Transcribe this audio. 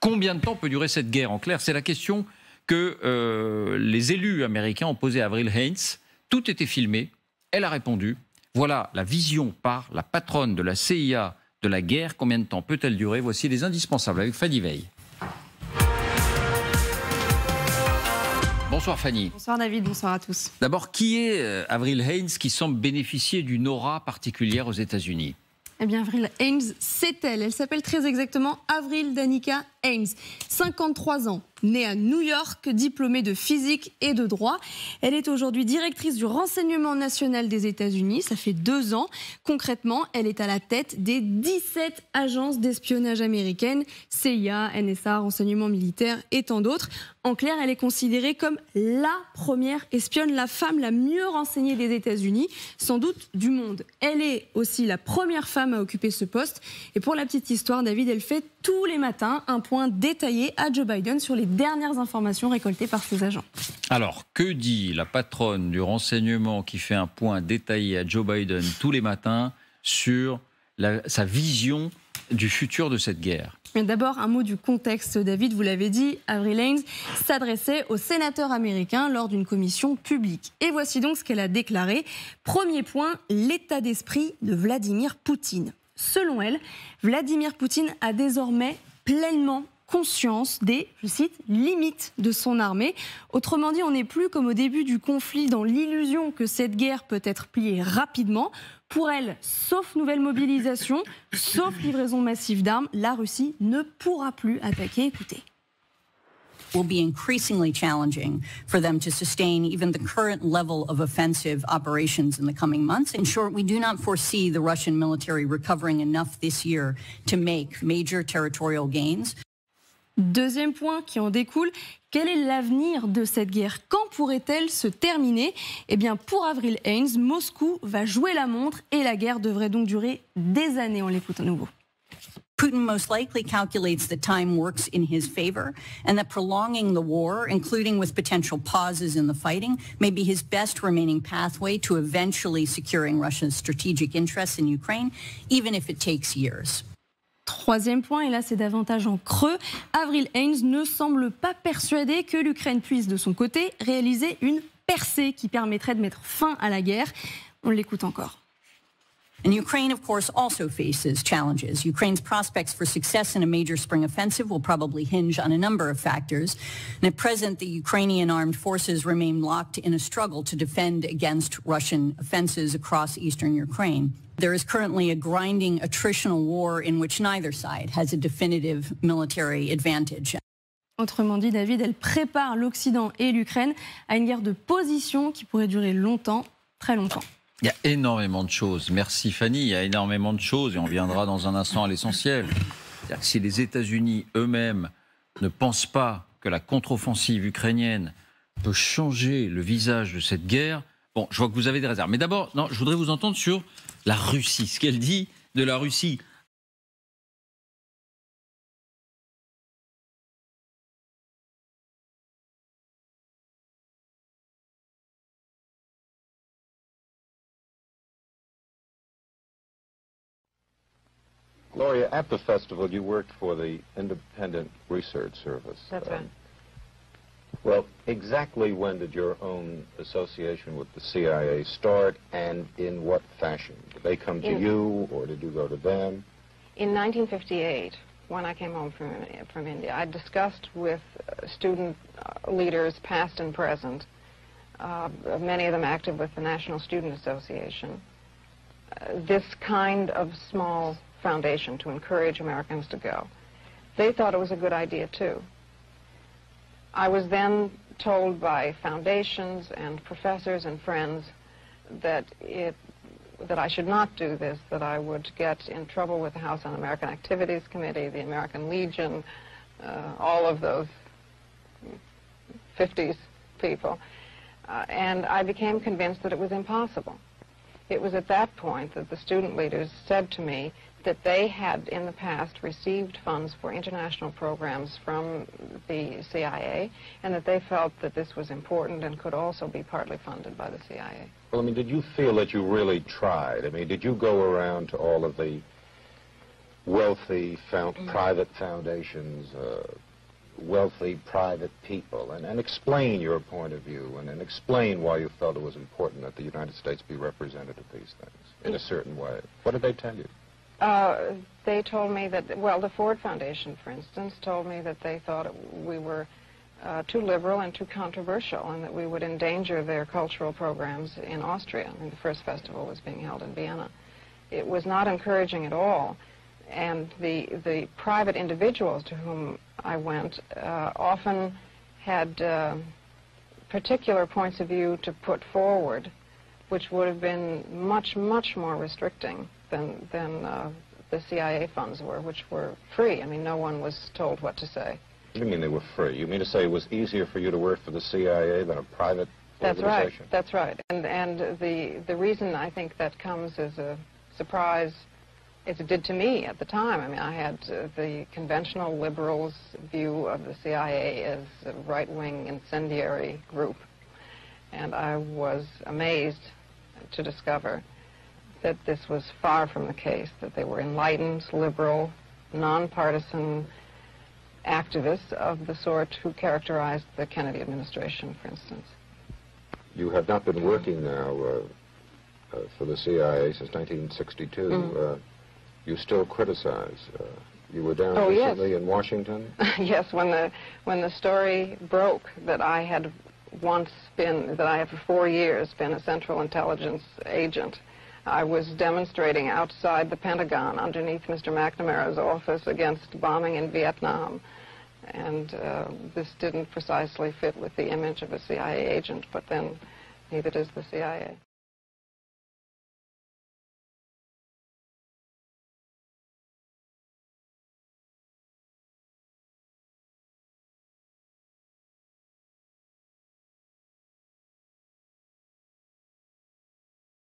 Combien de temps peut durer cette guerre? En clair, c'est la question que les élus américains ont posée à Avril Haines. Tout était filmé. Elle a répondu. Voilà la vision par la patronne de la CIA de la guerre. Combien de temps peut-elle durer? Voici les indispensables avec Fanny Veil. Bonsoir Fanny. Bonsoir David, bonsoir à tous. D'abord, qui est Avril Haines qui semble bénéficier d'une aura particulière aux États-Unis? Eh bien, Avril Haines, c'est elle. Elle s'appelle très exactement Avril Danica Haines. 53 ans, née à New York, diplômée de physique et de droit. Elle est aujourd'hui directrice du renseignement national des États-Unis. Ça fait 2 ans. Concrètement, elle est à la tête des 17 agences d'espionnage américaines, CIA, NSA, renseignement militaire et tant d'autres. En clair, elle est considérée comme la première espionne, la femme la mieux renseignée des États-Unis, sans doute du monde. Elle est aussi la première femme à occuper ce poste. Et pour la petite histoire, David, elle fait tous les matins un point détaillé à Joe Biden sur les dernières informations récoltées par ses agents. Alors, que dit la patronne du renseignement qui fait un point détaillé à Joe Biden tous les matins sur sa vision du futur de cette guerre? D'abord, un mot du contexte, David, vous l'avez dit, Avril Haines s'adressait aux sénateurs américains lors d'une commission publique. Et voici donc ce qu'elle a déclaré. Premier point, l'état d'esprit de Vladimir Poutine. Selon elle, Vladimir Poutine a désormais pleinement conscience des, je cite, limites de son armée. Autrement dit, on n'est plus comme au début du conflit dans l'illusion que cette guerre peut être pliée rapidement. Pour elle, sauf nouvelle mobilisation, sauf livraison massive d'armes, la Russie ne pourra plus attaquer. Écoutez. Will be increasingly challenging for them to sustain even the current level of offensive operations in the coming months. In short, we do not foresee the Russian military recovering enough this year to make major territorial gains. Deuxième point qui en découle, quel est l'avenir de cette guerre? Quand pourrait-elle se terminer? Eh bien, pour Avril Haines, Moscou va jouer la montre et la guerre devrait donc durer des années. On l'écoute à nouveau. Putin most likely calculates that time works in his favor and that prolonging the war, including with potential pauses in the fighting, may be his best remaining pathway to eventually securing Russia's strategic interests in Ukraine, even if it takes years. Troisième point, et là c'est davantage en creux, Avril Haines ne semble pas persuadée que l'Ukraine puisse de son côté réaliser une percée qui permettrait de mettre fin à la guerre. On l'écoute encore. And Ukraine, of course, also faces challenges. Ukraine's prospects for success in a major spring offensive will probably hinge on a number of factors. And at present, the Ukrainian armed forces remain locked in a struggle to defend against Russian offenses across eastern Ukraine. There is currently a grinding attritional war in which neither side has a definitive military advantage. Autrement dit, David, elle prépare l'Occident et l'Ukraine à une guerre de position qui pourrait durer longtemps, très longtemps. Il y a énormément de choses. Merci Fanny, il y a énormément de choses et on viendra dans un instant à l'essentiel. C'est-à-dire que si les États-Unis eux-mêmes ne pensent pas que la contre-offensive ukrainienne peut changer le visage de cette guerre, bon, je vois que vous avez des réserves. Mais d'abord, non, je voudrais vous entendre sur la Russie, ce qu'elle dit de la Russie. Gloria, at the festival, you worked for the Independent Research Service. That's right. Well, exactly when did your own association with the CIA start, and in what fashion? Did they come to you, or did you go to them? In 1958, when I came home from India, I discussed with student leaders, past and present, many of them active with the National Student Association, this kind of small foundation to encourage Americans to go. They thought it was a good idea too. I was then told by foundations and professors and friends that I should not do this, that I would get in trouble with the House Un-American Activities Committee, the American Legion, all of those 50s people. And I became convinced that it was impossible. It was at that point that the student leaders said to me that they had in the past received funds for international programs from the CIA, and that they felt that this was important and could also be partly funded by the CIA. Well, I mean, did you feel that you really tried? I mean, did you go around to all of the wealthy private foundations, wealthy private people, and explain your point of view, and explain why you felt it was important that the United States be represented at these things in a certain way. What did they tell you? They told me that, well, the Ford Foundation, for instance, told me that they thought we were too liberal and too controversial, and that we would endanger their cultural programs in Austria. I mean, the first festival was being held in Vienna. It was not encouraging at all. And the private individuals to whom I went often had particular points of view to put forward, which would have been much, much more restricting than the CIA funds were, which were free. I mean, no one was told what to say. What do you mean they were free? You mean to say it was easier for you to work for the CIA than a private organization? That's right. And the reason I think that comes as a surprise, as it did to me at the time. I mean, I had the conventional liberals' view of the CIA as a right-wing incendiary group, and I was amazed to discover that this was far from the case, that they were enlightened, liberal, nonpartisan activists of the sort who characterized the Kennedy administration, for instance. You have not been working now for the CIA since 1962. Mm-hmm. You still criticize. You were down recently in Washington? Yes, when the story broke that I had once been, that I had for 4 years been a Central Intelligence agent, I was demonstrating outside the Pentagon underneath Mr. McNamara's office against bombing in Vietnam. And this didn't precisely fit with the image of a CIA agent, but then neither does the CIA.